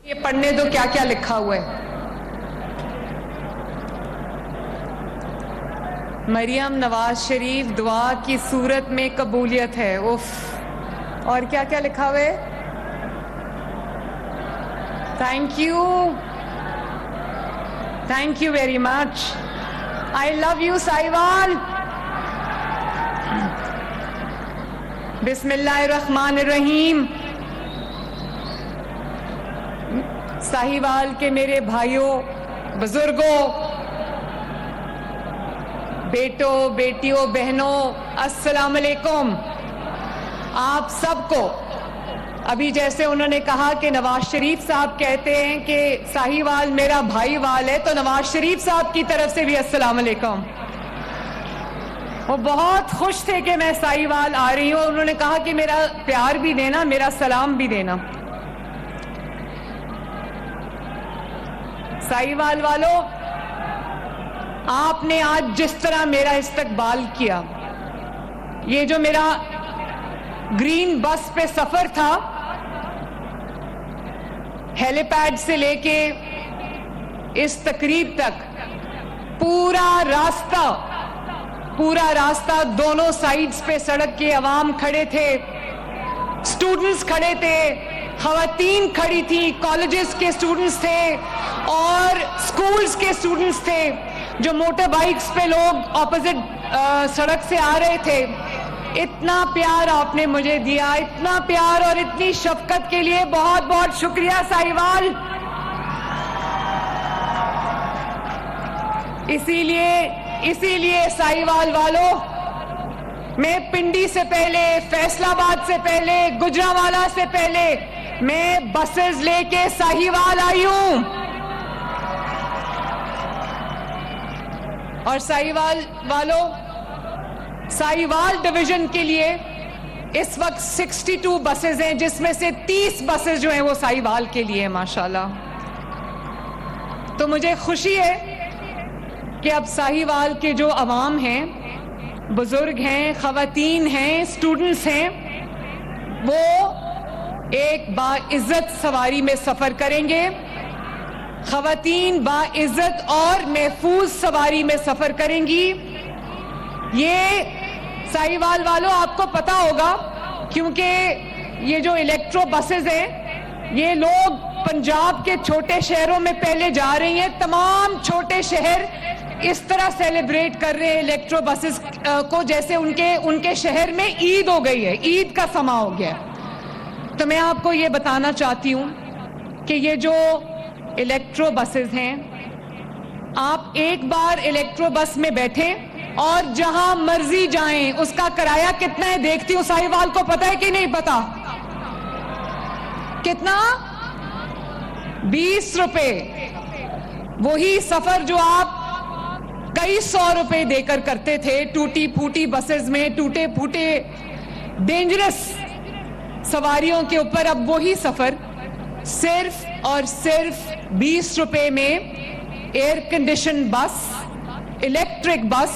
یہ پڑھنے دو کیا کیا لکھا ہوا ہے. مریم نواز شریف دعا کی صورت میں قبولیت ہے. اف. اور کیا کیا لکھا ہوا ہے؟ Thank you very much. I love you Sahiwal. بسم اللہ الرحمن الرحیم. ساہیوال کے میرے بھائیوں، بزرگوں، بیٹوں، بیٹیوں، بہنوں، السلام علیکم. آپ سب کو ابھی جیسے انہوں نے کہا کہ نواز شریف صاحب کہتے ہیں کہ ساہیوال میرا بھائی وال ہے، تو نواز شریف صاحب کی طرف سے بھی السلام علیکم. وہ بہت خوش تھے کہ میں ساہیوال آ رہی ہوں. انہوں نے کہا کہ میرا پیار بھی دینا، میرا سلام بھی دینا. ساہیوال والو، آپ نے آج جس طرح میرا استقبال کیا، یہ جو میرا گرین بس پہ سفر تھا، ہیلی پیڈ سے لے کے اس تقریب تک پورا راستہ دونوں سائیڈز پہ سڑک کے عوام کھڑے تھے، اسٹوڈنٹس کھڑے تھے، خواتین کھڑی تھی، کالجز کے اسٹوڈنٹس تھے اور اسکولز کے اسٹوڈنٹس تھے، جو موٹر بائکس پہ لوگ اپوزٹ سڑک سے آ رہے تھے. اتنا پیار آپ نے مجھے دیا، اتنا پیار اور اتنی شفقت کے لیے بہت بہت شکریہ ساہیوال. اسی لیے ساہیوال والو، میں پنڈی سے پہلے، فیصل آباد سے پہلے، گجرانوالہ سے پہلے میں بسز لے کے ساہیوال آئی ہوں. اور ساہیوال والو، ساہیوال ڈویژن کے لیے اس وقت 62 بسز ہیں، جس میں سے 30 بسز جو ہیں وہ ساہیوال کے لیے ہیں ماشاءاللہ. تو مجھے خوشی ہے کہ اب ساہیوال کے جو عوام ہیں، بزرگ ہیں، خواتین ہیں، اسٹوڈنٹس ہیں، وہ ایک باعزت سواری میں سفر کریں گے. خواتین باعزت اور محفوظ سواری میں سفر کریں گی. یہ ساہیوال والوں آپ کو پتا ہوگا، کیونکہ یہ جو الیکٹرو بسز ہیں، یہ لوگ پنجاب کے چھوٹے شہروں میں پہلے جا رہی ہیں. تمام چھوٹے شہر اس طرح سیلیبریٹ کر رہے ہیں الیکٹرو بسز کو جیسے ان کے شہر میں عید ہو گئی ہے، عید کا سما ہو گیا. تو میں آپ کو یہ بتانا چاہتی ہوں کہ یہ جو الیکٹرو بسز ہیں، آپ ایک بار الیکٹرو بس میں بیٹھیں اور جہاں مرضی جائیں. اس کا کرایہ کتنا ہے دیکھتی ہوں، ساہیوال کو پتا ہے کہ نہیں پتا؟ کتنا؟ 20 روپے. وہی سفر جو آپ کئی 100 روپے دے کر کرتے تھے ٹوٹی پھوٹی بسز میں، ٹوٹے پھوٹے ڈینجرس سواریوں کے اوپر، اب وہی سفر صرف اور صرف 20 روپے میں ایئر کنڈیشن بس، الیکٹرک بس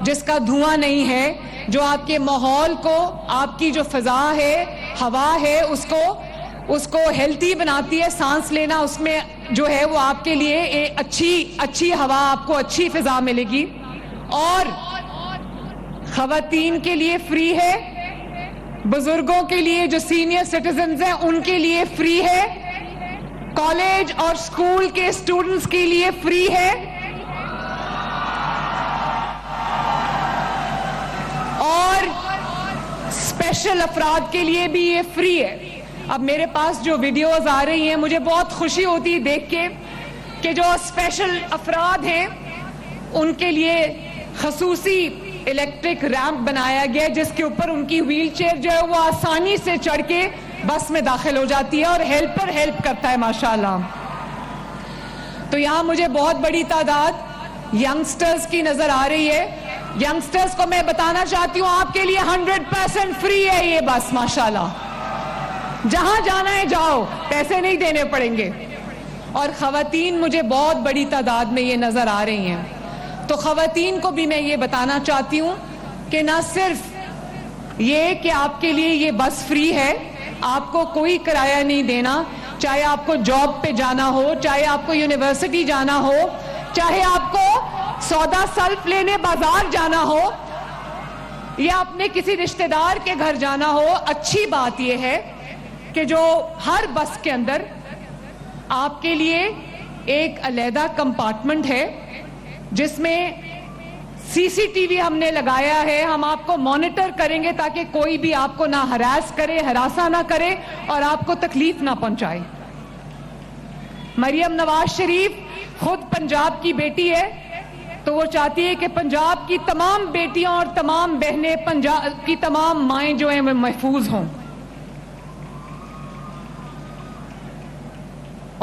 جس کا دھواں نہیں ہے، جو آپ کے ماحول کو، آپ کی جو فضا ہے، ہوا ہے، اس کو ہیلتھی بناتی ہے. سانس لینا اس میں جو ہے وہ آپ کے لیے اچھی ہوا، آپ کو اچھی فضا ملے گی. اور خواتین کے لیے فری ہے، بزرگوں کے لیے جو سینئر سٹیزنز ہیں ان کے لیے فری ہے، کالج اور اسکول کے اسٹوڈنٹس کے لیے فری ہے، اور اسپیشل افراد کے لیے بھی یہ فری ہے. اب میرے پاس جو ویڈیوز آ رہی ہیں، مجھے بہت خوشی ہوتی ہے دیکھ کے کہ جو اسپیشل افراد ہیں ان کے لیے خصوصی الیکٹرک ریمپ بنایا گیا، جس کے اوپر ان کی ویل چیئر جو ہے وہ آسانی سے چڑھ کے بس میں داخل ہو جاتی ہے اور ہیلپر ہیلپ کرتا ہے ماشاءاللہ. تو یہاں مجھے بہت بڑی تعداد ینگسٹرز کی نظر آ رہی ہے. ینگسٹرز کو میں بتانا چاہتی ہوں آپ کے لیے 100% فری ہے یہ بس ماشاءاللہ. جہاں جانا ہے جاؤ، پیسے نہیں دینے پڑیں گے. اور خواتین مجھے بہت بڑی تعداد میں یہ نظر آ رہی ہیں. تو خواتین کو بھی میں یہ بتانا چاہتی ہوں کہ نہ صرف یہ کہ آپ کے لیے یہ بس فری ہے، آپ کو کوئی کرایہ نہیں دینا، چاہے آپ کو جاب پہ جانا ہو, چاہے آپ کو یونیورسٹی جانا ہو, چاہے آپ کو سودا سلف لینے بازار جانا ہو یا اپنے کسی رشتہ دار کے گھر جانا ہو, اچھی بات یہ ہے کہ جو ہر بس کے اندر آپ کے لیے ایک علیحدہ کمپارٹمنٹ ہے جس میں سی سی ٹی وی ہم نے لگایا ہے. ہم آپ کو مانیٹر کریں گے تاکہ کوئی بھی آپ کو نہ ہراس کرے, ہراساں نہ کرے اور آپ کو تکلیف نہ پہنچائے. مریم نواز شریف خود پنجاب کی بیٹی ہے تو وہ چاہتی ہے کہ پنجاب کی تمام بیٹیاں اور تمام بہنیں, پنجاب کی تمام مائیں جو ہیں وہ محفوظ ہوں.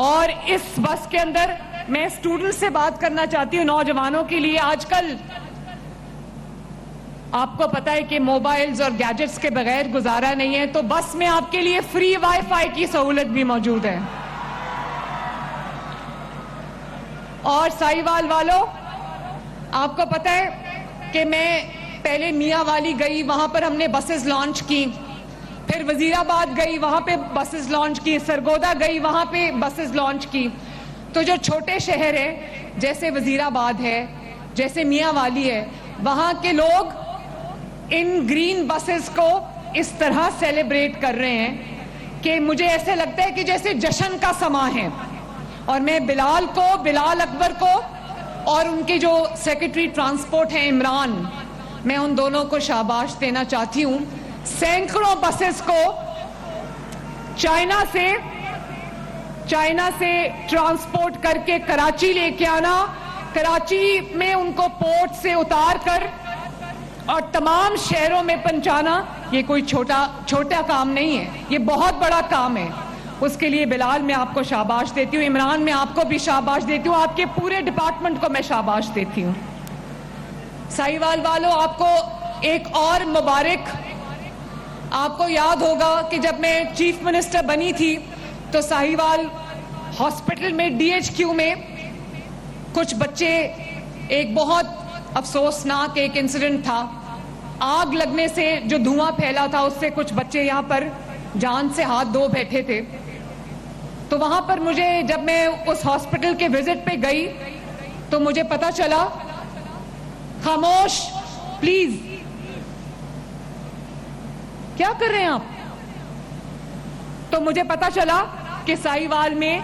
اور اس بس کے اندر میں اسٹوڈنٹ سے بات کرنا چاہتی ہوں, نوجوانوں کے لیے. آج کل آپ کو پتا ہے کہ موبائلز اور گیجٹس کے بغیر گزارا نہیں ہے, تو بس میں آپ کے لیے فری وائی فائی کی سہولت بھی موجود ہے. اور ساہیوال والوں, آپ کو پتا ہے کہ میں پہلے میاں والی گئی, وہاں پر ہم نے بسز لانچ کی, پھر وزیر آباد گئی, وہاں پہ بسز لانچ کی, سرگودا گئی, وہاں پہ بسز لانچ کی. تو جو چھوٹے شہر ہیں جیسے وزیر آباد ہے, جیسے میاں والی ہے, وہاں کے لوگ ان گرین بسز کو اس طرح سیلیبریٹ کر رہے ہیں کہ مجھے ایسے لگتا ہے کہ جیسے جشن کا سماں ہے. اور میں بلال اکبر کو اور ان کے جو سیکرٹری ٹرانسپورٹ ہیں عمران, میں ان دونوں کو شاباش دینا چاہتی ہوں. سینکڑوں بسز کو چائنا سے ٹرانسپورٹ کر کے کراچی لے کے آنا, کراچی میں ان کو پورٹ سے اتار کر اور تمام شہروں میں پہنچانا, یہ کوئی چھوٹا کام نہیں ہے, یہ بہت بڑا کام ہے. اس کے لیے بلال میں آپ کو شاباش دیتی ہوں, عمران میں آپ کو بھی شاباش دیتی ہوں, آپ کے پورے ڈپارٹمنٹ کو میں شاباش دیتی ہوں. ساہیوال والوں, آپ کو ایک اور مبارک. آپ کو یاد ہوگا کہ جب میں چیف منسٹر بنی تھی تو ساہیوال ہاسپٹل میں ڈی ایچ کیو میں کچھ بچے, ایک بہت افسوسناک ایک انسیڈنٹ تھا, آگ لگنے سے جو دھواں پھیلا تھا اس سے کچھ بچے یہاں پر جان سے ہاتھ دھو بیٹھے تھے. تو وہاں پر مجھے, جب میں اس ہاسپٹل کے وزٹ پہ گئی تو مجھے پتا چلا, خاموش پلیز, کیا کر رہے ہیں آپ؟ تو مجھے پتا چلا کہ ساہیوال میں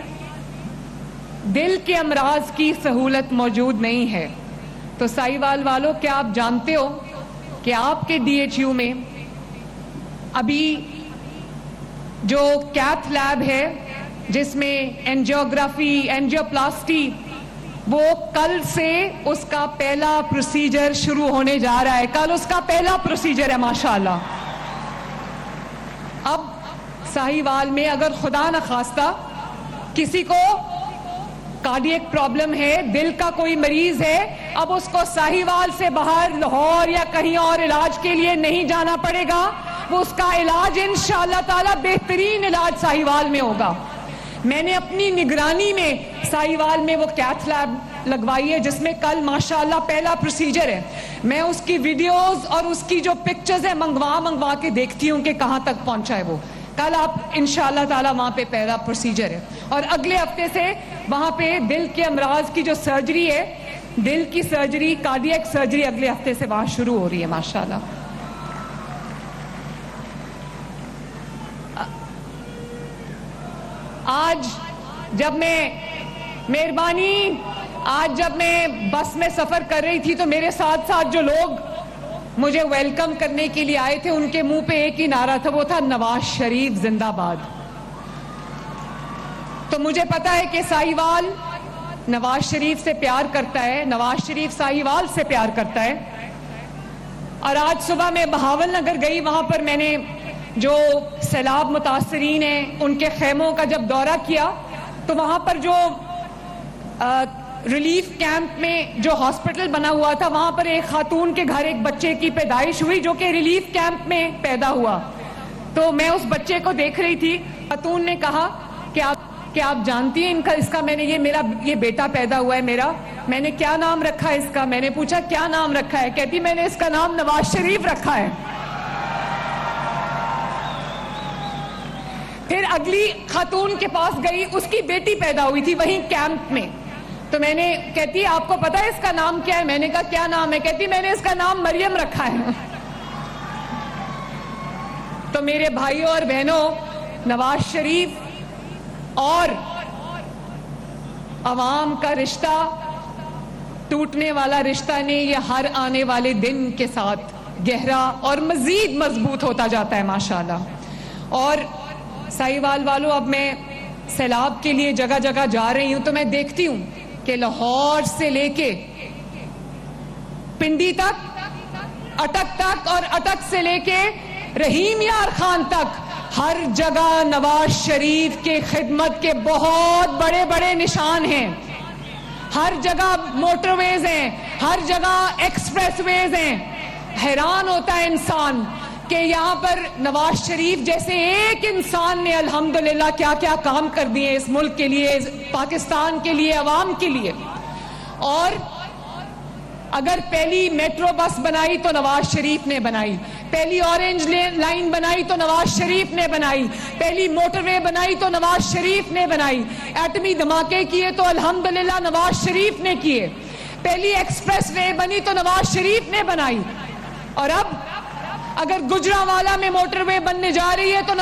دل کے امراض کی سہولت موجود نہیں ہے. تو ساہیوال والوں, کیا آپ جانتے ہو کہ آپ کے ڈی ایچ یو میں ابھی جو کیتھ لیب ہے جس میں اینجیوگرافی, اینجیوپلاسٹی, وہ کل سے اس کا پہلا پروسیجر شروع ہونے جا رہا ہے. کل اس کا پہلا پروسیجر ہے ماشاءاللہ. اب ساہیوال میں اگر خدا نخواستہ کسی کو کارڈیک پرابلم ہے, دل کا کوئی مریض ہے, اب اس کو ساہیوال سے باہر لاہور یا کہیں اور علاج کے لیے نہیں جانا پڑے گا. وہ اس کا علاج انشاءاللہ تعالی بہترین علاج ساہیوال میں ہوگا. میں نے اپنی نگرانی میں ساہیوال میں وہ کیتھ لیب لگوائی ہے جس میں کل ماشاءاللہ پہلا پروسیجر ہے. میں اس کی ویڈیوز اور اس کی جو پکچرز ہیں منگوا کے دیکھتی ہوں کہ کہاں تک پہنچا ہے وہ. کل آپ انشاءاللہ تعالی وہاں پہ پہلا پروسیجر ہے, اور اگلے ہفتے سے وہاں پہ دل کے امراض کی جو سرجری ہے, دل کی سرجری, کارڈیک سرجری, اگلے ہفتے سے وہاں شروع ہو رہی ہے ماشاءاللہ. آج جب میں بس میں سفر کر رہی تھی تو میرے ساتھ ساتھ جو لوگ مجھے ویلکم کرنے کے لیے آئے تھے ان کے منہ پہ ایک ہی نعرہ تھا, وہ تھا نواز شریف زندہ باد. تو مجھے پتا ہے کہ ساہیوال نواز شریف سے پیار کرتا ہے, نواز شریف ساہیوال سے پیار کرتا ہے. اور آج صبح میں بہاول نگر گئی, وہاں پر میں نے جو سیلاب متاثرین ہیں ان کے خیموں کا جب دورہ کیا تو وہاں پر جو ریلیف کیمپ میں جو ہاسپٹل بنا ہوا تھا, وہاں پر ایک خاتون کے گھر ایک بچے کی پیدائش ہوئی جو کہ ریلیف کیمپ میں پیدا ہوا. تو میں اس بچے کو دیکھ رہی تھی, خاتون نے کہا کہ آپ جانتی ہیں اس کا میں نے یہ بیٹا پیدا ہوا ہے میرا, میں نے کیا نام رکھا ہے اس کا؟ میں نے پوچھا کیا نام رکھا ہے؟ کہتی میں نے اس کا نام نواز شریف رکھا ہے. پھر اگلی خاتون کے پاس گئی, اس کی بیٹی پیدا ہوئی تھی وہیں کیمپ میں, تو میں نے کہتی آپ کو پتا ہے اس کا نام کیا ہے؟ میں نے کہا کیا نام ہے؟ کہتی میں نے اس کا نام مریم رکھا ہے. تو میرے بھائیوں اور بہنوں, نواز شریف اور عوام کا رشتہ ٹوٹنے والا رشتہ نہیں, یہ ہر آنے والے دن کے ساتھ گہرا اور مزید مضبوط ہوتا جاتا ہے ماشاءاللہ. اور سائیوال والوں, اب میں سیلاب کے لیے جگہ جگہ جا رہی ہوں تو میں دیکھتی ہوں کہ لاہور سے لے کے پنڈی تک, اٹک تک, اور اٹک سے لے کے رحیم یار خان تک, ہر جگہ نواز شریف کے خدمت کے بہت بڑے بڑے نشان ہیں. ہر جگہ موٹر ویز ہیں, ہر جگہ ایکسپریس ویز ہیں. حیران ہوتا ہے انسان کہ یہاں پر نواز شریف جیسے ایک انسان نے الحمدللہ کیا کیا کام کر دیے اس ملک کے لیے, پاکستان کے لیے, عوام کے لیے. اور اگر پہلی میٹرو بس بنائی تو نواز شریف نے بنائی, پہلی اورنج لائن بنائی تو نواز شریف نے بنائی, پہلی موٹر وے بنائی تو نواز شریف نے بنائی, ایٹمی دھماکے کیے تو الحمدللہ نواز شریف نے کیے, پہلی ایکسپریس وے بنی تو نواز شریف نے بنائی. اور اب اگر گجرانوالہ میں موٹر وے بننے جا رہی ہے تو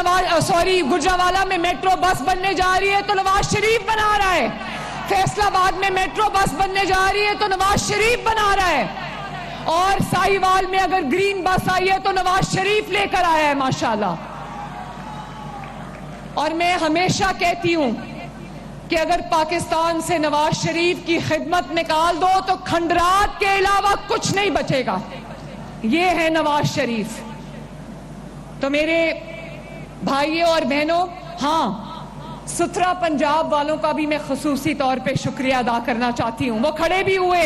گجرانوالہ میں میٹرو بس بننے جا رہی ہے تو نواز شریف بنا رہا ہے. فیصل آباد میں میٹرو بس بننے جا رہی ہے تو نواز شریف بنا رہا ہے. اور سائیوال میں اگر گرین بس آئی ہے تو نواز شریف لے کر آیا ہے ماشاءاللہ. اور میں ہمیشہ کہتی ہوں کہ اگر پاکستان سے نواز شریف کی خدمت نکال دو تو کھنڈرات کے علاوہ کچھ نہیں بچے گا. یہ ہے نواز شریف. تو میرے بھائیوں اور بہنوں, ہاں, ستھرا پنجاب والوں کا بھی میں خصوصی طور پہ شکریہ ادا کرنا چاہتی ہوں. وہ کھڑے بھی ہوئے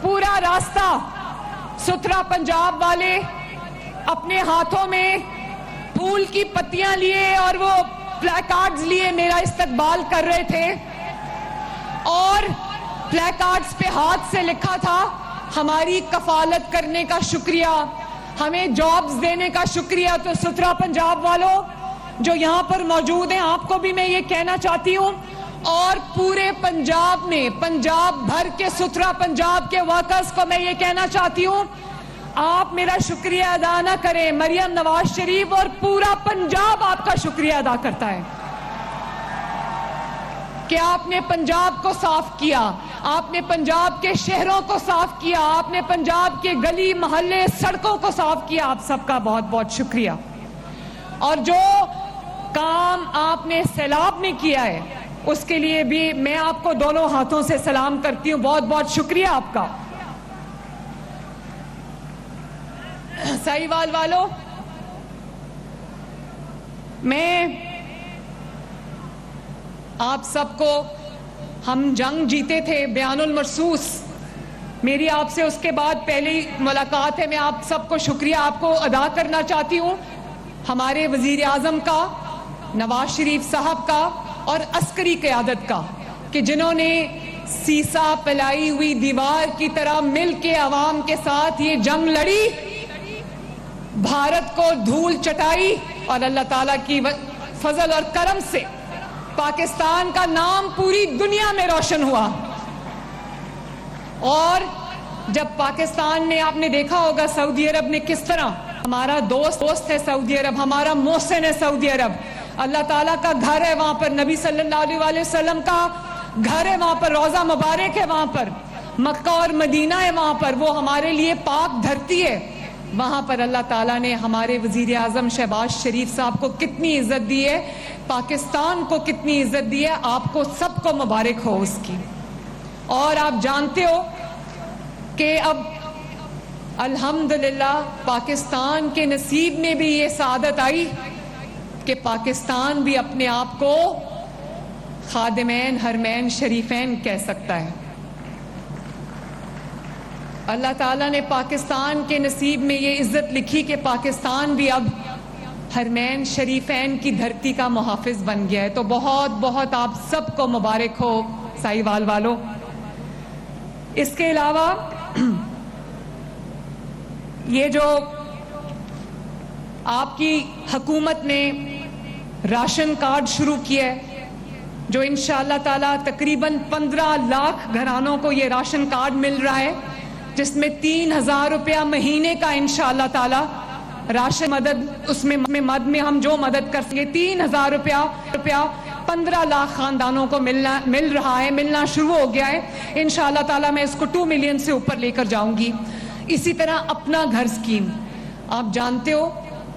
پورا راستہ. ستھرا پنجاب والے اپنے ہاتھوں میں پھول کی پتیاں لیے اور وہ پلے کارڈز لیے میرا استقبال کر رہے تھے, اور پلے کارڈز پہ ہاتھ سے لکھا تھا ہماری کفالت کرنے کا شکریہ, ہمیں جابز دینے کا شکریہ. تو ستھرا پنجاب والوں جو یہاں پر موجود ہیں, آپ کو بھی میں یہ کہنا چاہتی ہوں, اور پورے پنجاب میں, پنجاب بھر کے ستھرا پنجاب کے ورکرز کو میں یہ کہنا چاہتی ہوں, آپ میرا شکریہ ادا نہ کریں, مریم نواز شریف اور پورا پنجاب آپ کا شکریہ ادا کرتا ہے کہ آپ نے پنجاب کو صاف کیا, آپ نے پنجاب کے شہروں کو صاف کیا, آپ نے پنجاب کے گلی محلے سڑکوں کو صاف کیا. آپ سب کا بہت بہت شکریہ. اور جو کام آپ نے سیلاب میں کیا ہے اس کے لیے بھی میں آپ کو دونوں ہاتھوں سے سلام کرتی ہوں. بہت بہت شکریہ آپ کا. سائیوال والوں, میں آپ سب کو, ہم جنگ جیتے تھے بیان المرصوص, میری آپ سے اس کے بعد پہلی ملاقات ہے. میں آپ سب کو شکریہ آپ کو ادا کرنا چاہتی ہوں, ہمارے وزیر اعظم کا, نواز شریف صاحب کا, اور عسکری قیادت کا, کہ جنہوں نے سیسا پلائی ہوئی دیوار کی طرح مل کے عوام کے ساتھ یہ جنگ لڑی, بھارت کو دھول چٹائی, اور اللہ تعالیٰ کی فضل اور کرم سے پاکستان کا نام پوری دنیا میں روشن ہوا. اور جب پاکستان نے, آپ نے دیکھا ہوگا سعودی عرب نے کس طرح, ہمارا دوست ہے سعودی عرب, ہمارا محسن ہے سعودی عرب, اللہ تعالیٰ کا گھر ہے وہاں پر, نبی صلی اللہ علیہ وسلم کا گھر ہے وہاں پر, روضہ مبارک ہے وہاں پر, مکہ اور مدینہ ہے وہاں پر, وہ ہمارے لیے پاک دھرتی ہے. وہاں پر اللہ تعالیٰ نے ہمارے وزیر اعظم شہباز شریف صاحب کو کتنی عزت دی ہے, پاکستان کو کتنی عزت دی ہے. آپ کو سب کو مبارک ہو اس کی. اور آپ جانتے ہو کہ اب الحمدللہ پاکستان کے نصیب میں بھی یہ سعادت آئی کہ پاکستان بھی اپنے آپ کو خادمین حرمین شریفین کہہ سکتا ہے. اللہ تعالیٰ نے پاکستان کے نصیب میں یہ عزت لکھی کہ پاکستان بھی اب حرمین شریفین کی دھرتی کا محافظ بن گیا ہے. تو بہت بہت آپ سب کو مبارک ہو سائیوال والوں. اس کے علاوہ یہ جو آپ کی حکومت نے راشن کارڈ شروع کیا ہے جو انشاءاللہ تعالیٰ تقریباً 15 لاکھ گھرانوں کو یہ راشن کارڈ مل رہا ہے، جس میں 3,000 روپیہ مہینے کا انشاءاللہ تعالیٰ راشن مدد، اس میں ہم جو مدد کر سکیں 3,000 روپیہ 15 لاکھ خاندانوں کو مل رہا ہے، ملنا شروع ہو گیا ہے۔ انشاءاللہ تعالیٰ میں اس کو 2 ملین سے اوپر لے کر جاؤں گی۔ اسی طرح اپنا گھر سکیم، آپ جانتے ہو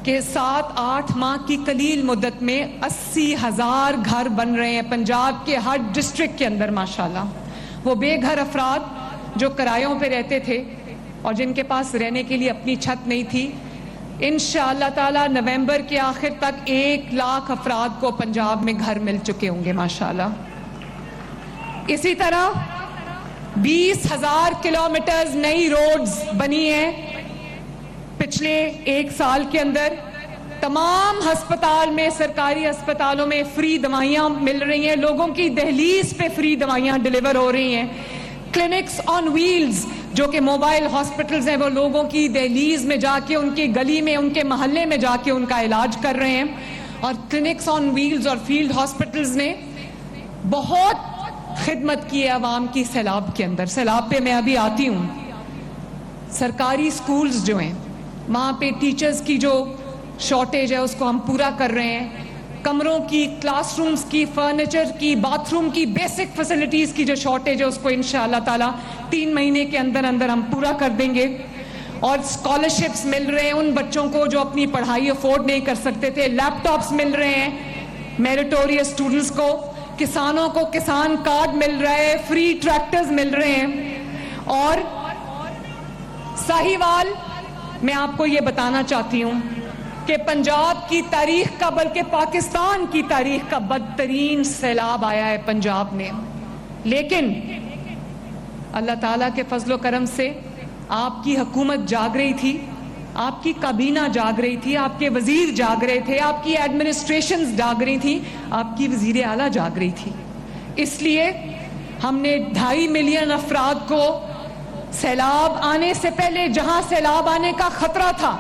کہ 7-8 ماہ کی قلیل مدت میں 80,000 گھر بن رہے ہیں پنجاب کے ہر ڈسٹرکٹ کے اندر ماشاءاللہ۔ وہ بے گھر افراد جو کرایوں پہ رہتے تھے اور جن کے پاس رہنے کے لیے اپنی چھت نہیں تھی، انشاءاللہ تعالیٰ نومبر کے آخر تک 1 لاکھ افراد کو پنجاب میں گھر مل چکے ہوں گے ماشاءاللہ۔ اسی طرح 20,000 کلومیٹرز نئی روڈز بنی ہیں پچھلے 1 سال کے اندر۔ تمام ہسپتال میں، سرکاری ہسپتالوں میں فری دوائیاں مل رہی ہیں، لوگوں کی دہلیز پہ فری دوائیاں ڈیلیور ہو رہی ہیں۔ کلینکس آن ویلز جو کہ موبائل ہاسپٹلز ہیں، وہ لوگوں کی دہلیز میں جا کے، ان کی گلی میں، ان کے محلے میں جا کے ان کا علاج کر رہے ہیں۔ اور کلینکس آن ویلز اور فیلڈ ہاسپٹلز نے بہت خدمت کی ہے عوام کی سیلاب کے اندر۔ سیلاب پہ میں ابھی آتی ہوں۔ سرکاری سکولز جو ہیں، وہاں پہ ٹیچرز کی جو شارٹیج ہے اس کو ہم پورا کر رہے ہیں۔ کمروں کی، کلاس رومز کی، فرنیچر کی، باتھ روم کی، بیسک فیسلٹیز کی جو شارٹیج ہے اس کو انشاءاللہ تعالیٰ 3 مہینے کے اندر اندر ہم پورا کر دیں گے۔ اور اسکالرشپس مل رہے ہیں ان بچوں کو جو اپنی پڑھائی افورڈ نہیں کر سکتے تھے، لیپ ٹاپس مل رہے ہیں میریٹوریس اسٹوڈنٹس کو، کسانوں کو کسان کارڈ مل رہا ہے، فری ٹریکٹرز مل رہے ہیں۔ اور ساہیوال میں آپ کو یہ بتانا چاہتی ہوں کہ پنجاب کی تاریخ کا، بلکہ پاکستان کی تاریخ کا بدترین سیلاب آیا ہے پنجاب میں، لیکن اللہ تعالیٰ کے فضل و کرم سے آپ کی حکومت جاگ رہی تھی، آپ کی کابینہ جاگ رہی تھی، آپ کے وزیر جاگ رہے تھے، آپ کی ایڈمنسٹریشنز جاگ رہی تھی، آپ کی وزیر اعلیٰ جاگ رہی تھی۔ اس لیے ہم نے 2.5 ملین افراد کو سیلاب آنے سے پہلے، جہاں سیلاب آنے کا خطرہ تھا،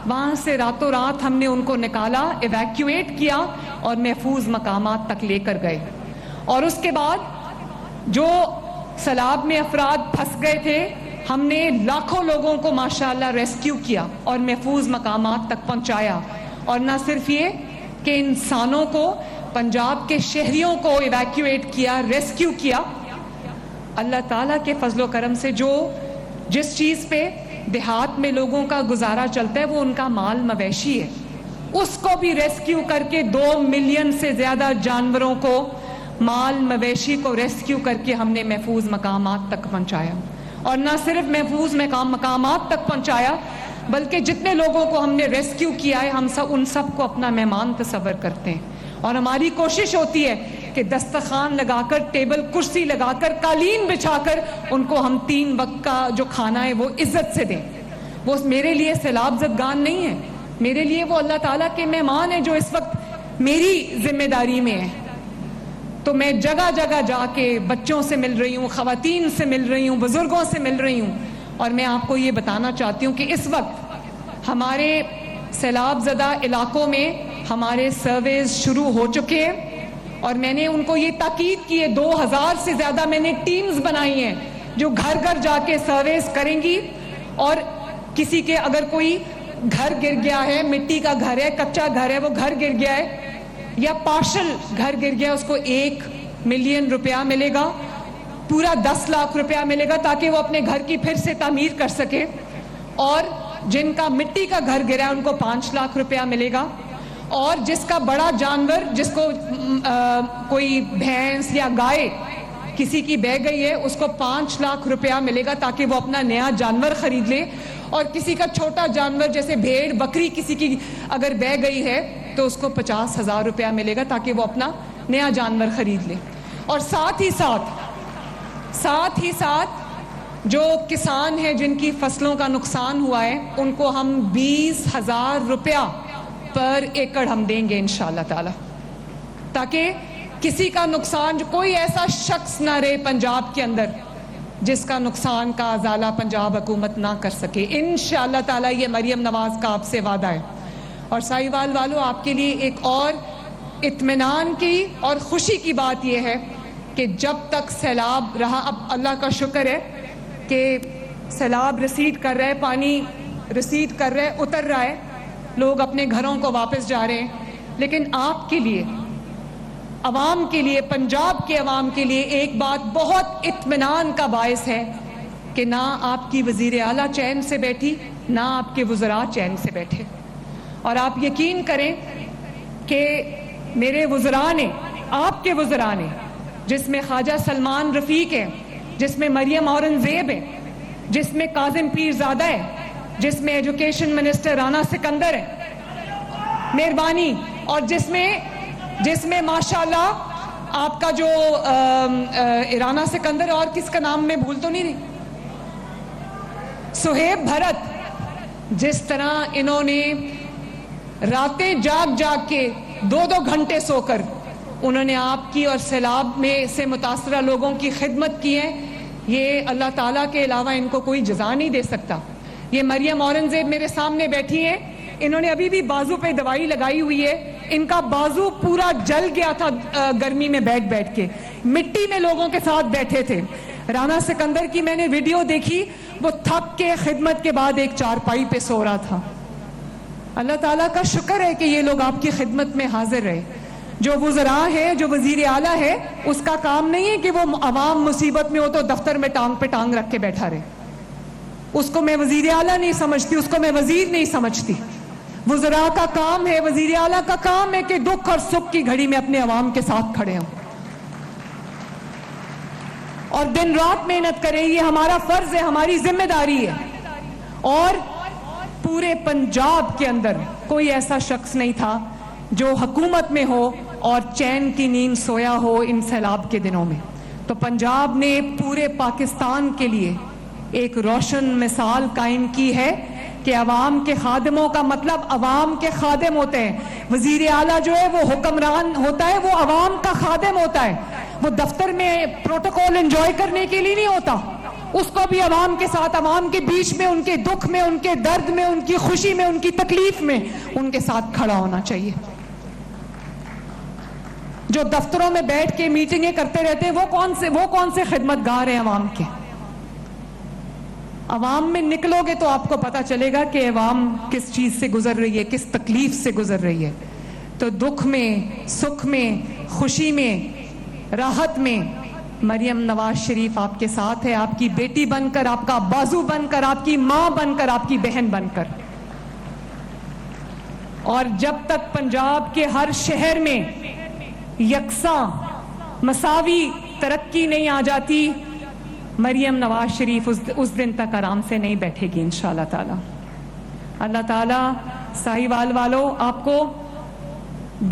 وہاں سے راتوں رات ہم نے ان کو نکالا، ایویکیویٹ کیا اور محفوظ مقامات تک لے کر گئے۔ اور اس کے بعد جو سیلاب میں افراد پھنس گئے تھے، ہم نے لاکھوں لوگوں کو ماشاءاللہ ریسکیو کیا اور محفوظ مقامات تک پہنچایا۔ اور نہ صرف یہ کہ انسانوں کو، پنجاب کے شہریوں کو ایویکیویٹ کیا، ریسکیو کیا، اللہ تعالیٰ کے فضل و کرم سے جس چیز پہ دیہات میں لوگوں کا گزارا چلتا ہے وہ ان کا مال مویشی ہے، اس کو بھی ریسکیو کر کے 2 ملین سے زیادہ جانوروں کو، مال مویشی کو ریسکیو کر کے ہم نے محفوظ مقامات تک پہنچایا۔ اور نہ صرف محفوظ مقامات تک پہنچایا، بلکہ جتنے لوگوں کو ہم نے ریسکیو کیا ہے، ہم سب ان سب کو اپنا مہمان تصور کرتے ہیں۔ اور ہماری کوشش ہوتی ہے کہ دسترخوان لگا کر، ٹیبل کرسی لگا کر، قالین بچھا کر ان کو ہم 3 وقت کا جو کھانا ہے وہ عزت سے دیں۔ وہ میرے لیے سیلاب زدگان نہیں ہے، میرے لیے وہ اللہ تعالیٰ کے مہمان ہیں جو اس وقت میری ذمہ داری میں ہے۔ تو میں جگہ جگہ جا کے بچوں سے مل رہی ہوں، خواتین سے مل رہی ہوں، بزرگوں سے مل رہی ہوں۔ اور میں آپ کو یہ بتانا چاہتی ہوں کہ اس وقت ہمارے سیلاب زدہ علاقوں میں ہمارے سرویز شروع ہو چکے ہیں، اور میں نے ان کو یہ تاکید کی ہے، 2000 سے زیادہ میں نے ٹیمز بنائی ہیں جو گھر گھر جا کے سرویز کریں گی۔ اور کسی کے اگر کوئی گھر گر گیا ہے، مٹی کا گھر ہے، کچا گھر ہے، وہ گھر گر گیا ہے یا پارشل گھر گر گیا، اس کو 1 ملین روپیہ ملے گا، پورا 10 لاکھ روپیہ ملے گا، تاکہ وہ اپنے گھر کی پھر سے تعمیر کر سکے۔ اور جن کا مٹی کا گھر گرا ہے ان کو 5 لاکھ روپیہ ملے گا۔ اور جس کا بڑا جانور، جس کو کوئی بھینس یا گائے کسی کی بہ گئی ہے، اس کو 5 لاکھ روپیہ ملے گا، تاکہ وہ اپنا نیا جانور خرید لے۔ اور کسی کا چھوٹا جانور جیسے بھیڑ بکری کسی کی اگر بہ گئی ہے تو اس کو 50,000 روپیہ ملے گا، تاکہ وہ اپنا نیا جانور خرید لے۔ اور ساتھ ہی ساتھ جو کسان ہیں جن کی فصلوں کا نقصان ہوا ہے، ان کو ہم 20,000 روپیہ پر ایکڑ ہم دیں گے انشاءاللہ تعالی، تاکہ کسی کا نقصان، کوئی ایسا شخص نہ رہے پنجاب کے اندر جس کا نقصان کا ازالہ پنجاب حکومت نہ کر سکے انشاءاللہ تعالی۔ یہ مریم نواز کا آپ سے وعدہ ہے۔ اور ساہیوال والوں، آپ کے لیے ایک اور اطمینان کی اور خوشی کی بات یہ ہے کہ جب تک سیلاب رہا، اب اللہ کا شکر ہے کہ سیلاب ریسیڈ کر رہا ہے، پانی ریسیڈ کر رہا ہے، اتر رہا ہے، لوگ اپنے گھروں کو واپس جا رہے ہیں، لیکن آپ کے لیے، عوام کے لیے، پنجاب کے عوام کے لیے ایک بات بہت اطمینان کا باعث ہے کہ نہ آپ کی وزیر اعلیٰ چین سے بیٹھی، نہ آپ کے وزراء چین سے بیٹھے. اور آپ یقین کریں کہ میرے وزراء نے، آپ کے وزراء نے، جس میں خواجہ سلمان رفیق ہے، جس میں مریم اورنگزیب ہے، جس میں کاظم پیرزادہ ہے، جس میں ایجوکیشن منسٹر رانا سکندر ہے، مہربانی، اور جس میں ماشاءاللہ آپ کا جو رانا سکندر، اور کس کا نام میں بھول تو نہیں رہی، سہیب بھرت، جس طرح انہوں نے راتیں جاگ جاگ کے 2 گھنٹے سو کر انہوں نے آپ کی اور سیلاب میں سے متاثرہ لوگوں کی خدمت کی ہے، یہ اللہ تعالیٰ کے علاوہ ان کو کوئی جزا نہیں دے سکتا. یہ مریم اورنگزیب میرے سامنے بیٹھی ہیں، انہوں نے ابھی بھی بازو پہ دوائی لگائی ہوئی ہے، ان کا بازو پورا جل گیا تھا گرمی میں بیٹھ کے، مٹی میں لوگوں کے ساتھ بیٹھے تھے. رانا سکندر کی میں نے ویڈیو دیکھی، وہ تھک کے خدمت کے بعد ایک چارپائی پہ سو رہا تھا. اللہ تعالیٰ کا شکر ہے کہ یہ لوگ آپ کی خدمت میں حاضر رہے. جو وزراء ہے، جو وزیر اعلیٰ ہے، اس کا کام نہیں ہے کہ وہ عوام مصیبت میں ہو تو دفتر میں ٹانگ پہ ٹانگ رکھ کے بیٹھا رہے. اس کو میں وزیر اعلیٰ نہیں سمجھتی، اس کو میں وزیر نہیں سمجھتی. وزراء کا کام ہے، وزیر اعلیٰ کا کام ہے کہ دکھ اور سکھ کی گھڑی میں اپنے عوام کے ساتھ کھڑے ہوں اور دن رات محنت کریں. یہ ہمارا فرض ہے، ہماری ذمہ داری ہے. اور پورے پنجاب کے اندر کوئی ایسا شخص نہیں تھا جو حکومت میں ہو اور چین کی نیند سویا ہو ان سیلاب کے دنوں میں. تو پنجاب نے پورے پاکستان کے لیے ایک روشن مثال قائم کی ہے کہ عوام کے خادموں کا مطلب عوام کے خادم ہوتے ہیں. وزیر اعلیٰ جو ہے وہ حکمران ہوتا ہے، وہ عوام کا خادم ہوتا ہے. وہ دفتر میں پروٹوکول انجوائے کرنے کے لیے نہیں ہوتا، اس کو بھی عوام کے ساتھ، عوام کے بیچ میں، ان کے دکھ میں، ان کے درد میں، ان کی خوشی میں، ان کی تکلیف میں ان کے ساتھ کھڑا ہونا چاہیے. جو دفتروں میں بیٹھ کے میٹنگیں کرتے رہتے ہیں، وہ کون سے خدمت گار ہیں عوام کے؟ عوام میں نکلو گے تو آپ کو پتا چلے گا کہ عوام کس چیز سے گزر رہی ہے، کس تکلیف سے گزر رہی ہے. تو دکھ میں، سکھ میں، خوشی میں، راحت میں مریم نواز شریف آپ کے ساتھ ہے، آپ کی بیٹی بن کر، آپ کا بازو بن کر، آپ کی ماں بن کر، آپ کی بہن بن کر. اور جب تک پنجاب کے ہر شہر میں یکساں مساوی ترقی نہیں آ جاتی، مریم نواز شریف اس دن تک آرام سے نہیں بیٹھے گی انشاءاللہ تعالی. اللہ تعالیٰ ساہیوال والوں، آپ کو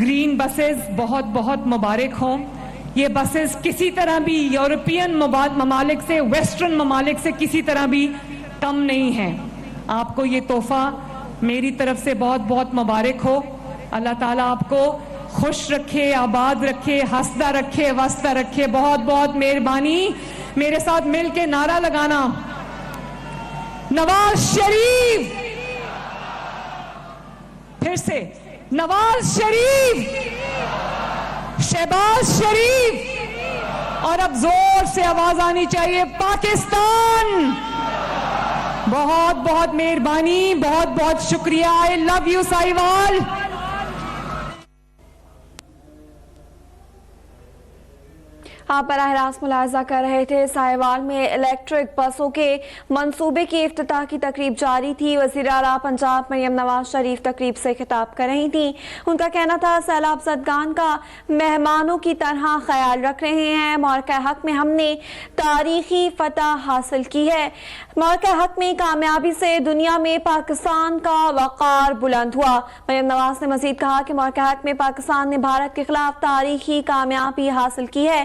گرین بسز بہت بہت مبارک ہوں. یہ بسز کسی طرح بھی یورپین ممالک سے، ویسٹرن ممالک سے کسی طرح بھی کم نہیں ہیں. آپ کو یہ تحفہ میری طرف سے بہت بہت مبارک ہو. اللہ تعالیٰ آپ کو خوش رکھے، آباد رکھے، ہنستا رکھے، وسطہ رکھے. بہت بہت مہربانی. میرے ساتھ مل کے نعرہ لگانا، نواز شریف. پھر سے نواز شریف، شہباز شریف، اور اب زور سے آواز آنی چاہیے، پاکستان. بہت بہت مہربانی، بہت بہت شکریہ. آئی لو یو ساہیوال. آپ براہ راست ملاحظہ کر رہے تھے ساہیوال میں الیکٹرک بسوں کے منصوبے کی افتتاح کی تقریب جاری تھی. وزیر اعلیٰ پنجاب مریم نواز شریف تقریب سے خطاب کر رہی تھیں. ان کا کہنا تھا سیلاب زدگان کا مہمانوں کی طرح خیال رکھ رہے ہیں. معرکہ حق میں ہم نے تاریخی فتح حاصل کی ہے. معرکہ حق میں کامیابی سے دنیا میں پاکستان کا وقار بلند ہوا. مریم نواز نے مزید کہا کہ معرکہ حق میں پاکستان نے بھارت کے خلاف تاریخی کامیابی حاصل کی ہے.